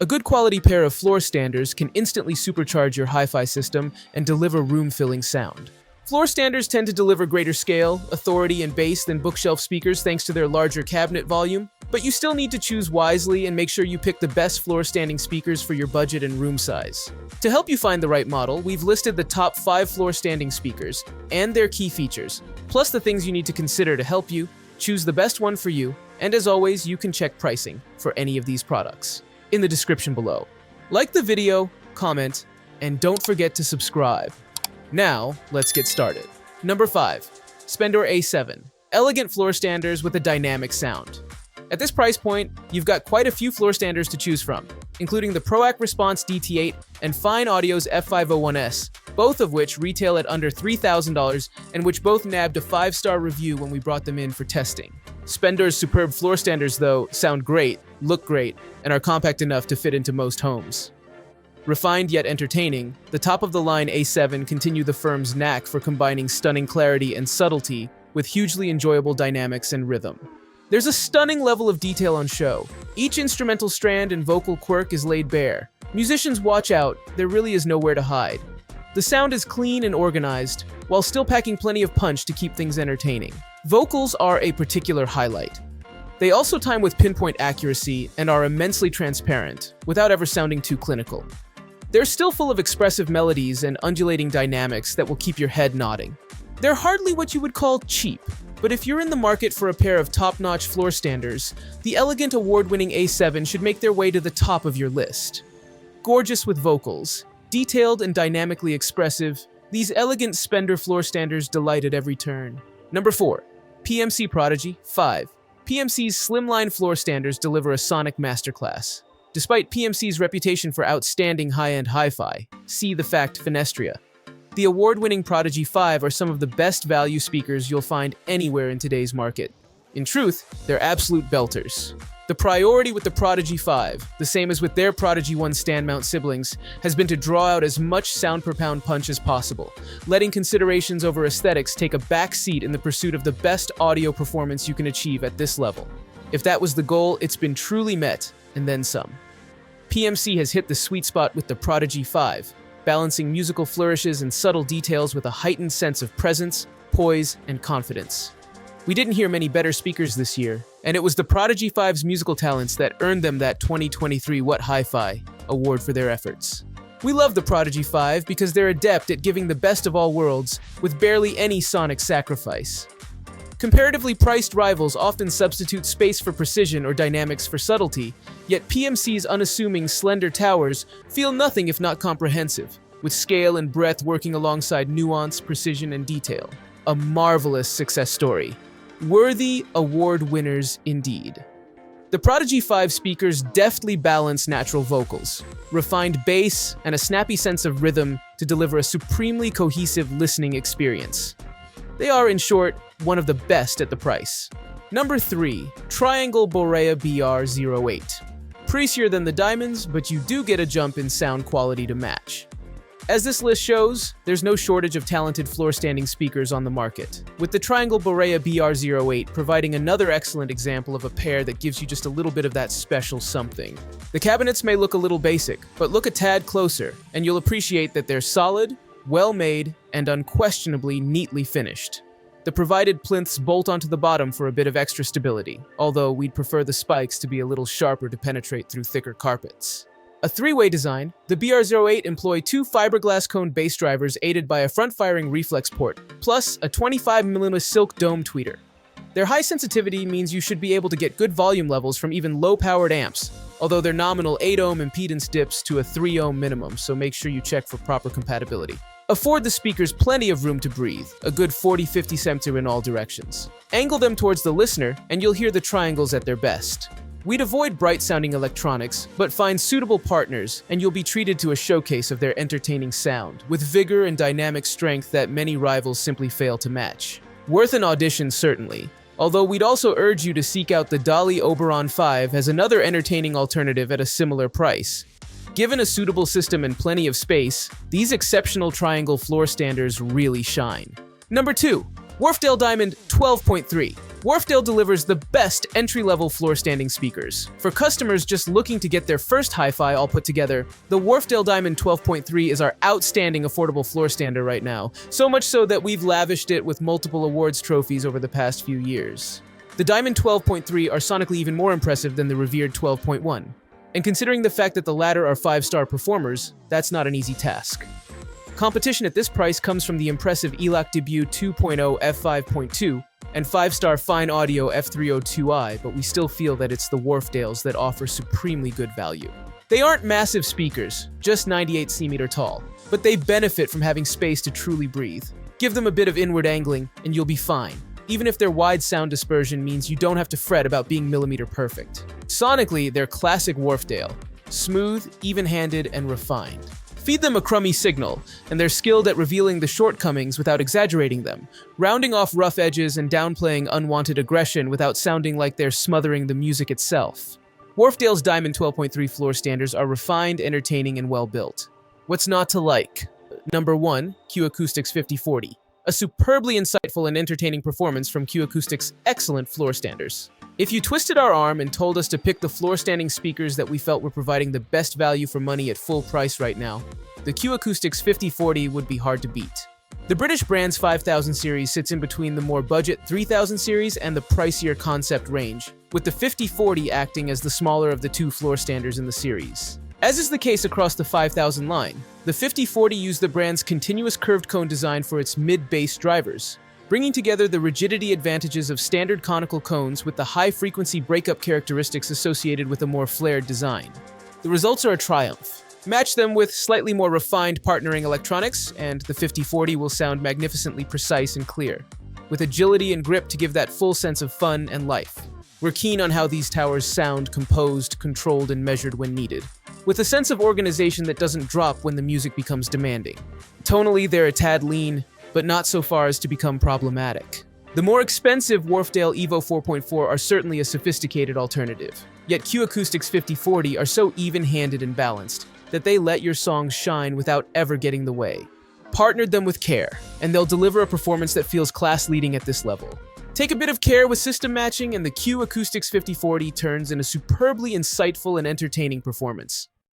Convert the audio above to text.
A good quality pair of floor standers can instantly supercharge your hi-fi system and deliver room-filling sound. Floor standers tend to deliver greater scale, authority, and bass than bookshelf speakers thanks to their larger cabinet volume, but you still need to choose wisely and make sure you pick the best floor-standing speakers for your budget and room size. To help you find the right model, we've listed the top 5 floor-standing speakers and their key features, plus the things you need to consider to help you choose the best one for you, and as always, you can check pricing for any of these products in the description below. Like the video, comment, and don't forget to subscribe. Now, let's get started. Number 5. Spendor A7. Elegant floor standers with a dynamic sound. At this price point, you've got quite a few floor standers to choose from, including the Proac Response DT8 and Fine Audio's F501S, both of which retail at under $3,000 and which both nabbed a 5-star review when we brought them in for testing. Spendor's superb floor standers, though, sound great, look great, and are compact enough to fit into most homes. Refined yet entertaining, the top-of-the-line A7 continue the firm's knack for combining stunning clarity and subtlety with hugely enjoyable dynamics and rhythm. There's a stunning level of detail on show. Each instrumental strand and vocal quirk is laid bare. Musicians watch out, there really is nowhere to hide. The sound is clean and organized, while still packing plenty of punch to keep things entertaining. Vocals are a particular highlight. They also time with pinpoint accuracy and are immensely transparent, without ever sounding too clinical. They're still full of expressive melodies and undulating dynamics that will keep your head nodding. They're hardly what you would call cheap, but if you're in the market for a pair of top-notch floor standers, the elegant award-winning A7 should make their way to the top of your list. Gorgeous with vocals, detailed and dynamically expressive, these elegant Spendor floor standers delight at every turn. Number 4. PMC Prodigy 5. PMC's slimline floor standers deliver a sonic masterclass. Despite PMC's reputation for outstanding high-end hi-fi, see the fact Finestria, the award-winning Prodigy 5 are some of the best value speakers you'll find anywhere in today's market. In truth, they're absolute belters. The priority with the Prodigy 5, the same as with their Prodigy 1 stand-mount siblings, has been to draw out as much sound per pound punch as possible, letting considerations over aesthetics take a back seat in the pursuit of the best audio performance you can achieve at this level. If that was the goal, it's been truly met, and then some. PMC has hit the sweet spot with the Prodigy 5, balancing musical flourishes and subtle details with a heightened sense of presence, poise, and confidence. We didn't hear many better speakers this year, and it was the Prodigy 5's musical talents that earned them that 2023 What Hi-Fi award for their efforts. We love the Prodigy 5 because they're adept at giving the best of all worlds with barely any sonic sacrifice. Comparatively priced rivals often substitute space for precision or dynamics for subtlety, yet PMC's unassuming, slender towers feel nothing if not comprehensive, with scale and breadth working alongside nuance, precision, and detail. A marvelous success story. Worthy award winners indeed. The Prodigy 5 speakers deftly balance natural vocals, refined bass, and a snappy sense of rhythm to deliver a supremely cohesive listening experience. They are, in short, one of the best at the price. Number 3. Triangle Borea BR08. Pricier than the diamonds, but you do get a jump in sound quality to match. As this list shows, there's no shortage of talented floor-standing speakers on the market, with the Triangle Borea BR08 providing another excellent example of a pair that gives you just a little bit of that special something. The cabinets may look a little basic, but look a tad closer, and you'll appreciate that they're solid, well-made, and unquestionably neatly finished. The provided plinths bolt onto the bottom for a bit of extra stability, although we'd prefer the spikes to be a little sharper to penetrate through thicker carpets. A 3-way design, the BR08 employ 2 fiberglass cone bass drivers aided by a front-firing reflex port, plus a 25mm silk dome tweeter. Their high sensitivity means you should be able to get good volume levels from even low-powered amps, although their nominal 8-ohm impedance dips to a 3-ohm minimum, so make sure you check for proper compatibility. Afford the speakers plenty of room to breathe, a good 40-50 cm in all directions. Angle them towards the listener, and you'll hear the triangles at their best. We'd avoid bright-sounding electronics, but find suitable partners, and you'll be treated to a showcase of their entertaining sound, with vigor and dynamic strength that many rivals simply fail to match. Worth an audition, certainly, although we'd also urge you to seek out the Dolly Oberon 5 as another entertaining alternative at a similar price. Given a suitable system and plenty of space, these exceptional triangle floor standers really shine. Number 2. Wharfedale Diamond 12.3. Wharfdale delivers the best entry-level floor-standing speakers. For customers just looking to get their first hi-fi all put together, the Wharfdale Diamond 12.3 is our outstanding affordable floor stander right now, so much so that we've lavished it with multiple awards trophies over the past few years. The Diamond 12.3 are sonically even more impressive than the revered 12.1. And considering the fact that the latter are 5-star performers, that's not an easy task. Competition at this price comes from the impressive ELAC Debut 2.0 f5.2 and 5-star Fine Audio f302i, but we still feel that it's the Wharfdales that offer supremely good value. They aren't massive speakers, just 98 cm tall, but they benefit from having space to truly breathe. Give them a bit of inward angling, and you'll be fine, even if their wide sound dispersion means you don't have to fret about being millimeter perfect. Sonically, they're classic Wharfdale, smooth, even-handed, and refined. Feed them a crummy signal, and they're skilled at revealing the shortcomings without exaggerating them, rounding off rough edges and downplaying unwanted aggression without sounding like they're smothering the music itself. Wharfdale's Diamond 12.3 floor standers are refined, entertaining, and well-built. What's not to like? Number 1, Q Acoustics 5040. A superbly insightful and entertaining performance from Q Acoustics' excellent floor standers. If you twisted our arm and told us to pick the floor-standing speakers that we felt were providing the best value for money at full price right now, the Q Acoustics 5040 would be hard to beat. The British brand's 5000 series sits in between the more budget 3000 series and the pricier concept range, with the 5040 acting as the smaller of the two floor standers in the series. As is the case across the 5000 line, the 5040 used the brand's continuous curved cone design for its mid-bass drivers, bringing together the rigidity advantages of standard conical cones with the high-frequency breakup characteristics associated with a more flared design. The results are a triumph. Match them with slightly more refined partnering electronics, and the 5040 will sound magnificently precise and clear, with agility and grip to give that full sense of fun and life. We're keen on how these towers sound composed, controlled, and measured when needed, with a sense of organization that doesn't drop when the music becomes demanding. Tonally, they're a tad lean, but not so far as to become problematic. The more expensive Wharfdale Evo 4.4 are certainly a sophisticated alternative, yet Q Acoustics 5040 are so even-handed and balanced that they let your songs shine without ever getting the way. Partnered them with care, and they'll deliver a performance that feels class-leading at this level. Take a bit of care with system matching, and the Q Acoustics 5040 turns in a superbly insightful and entertaining performance.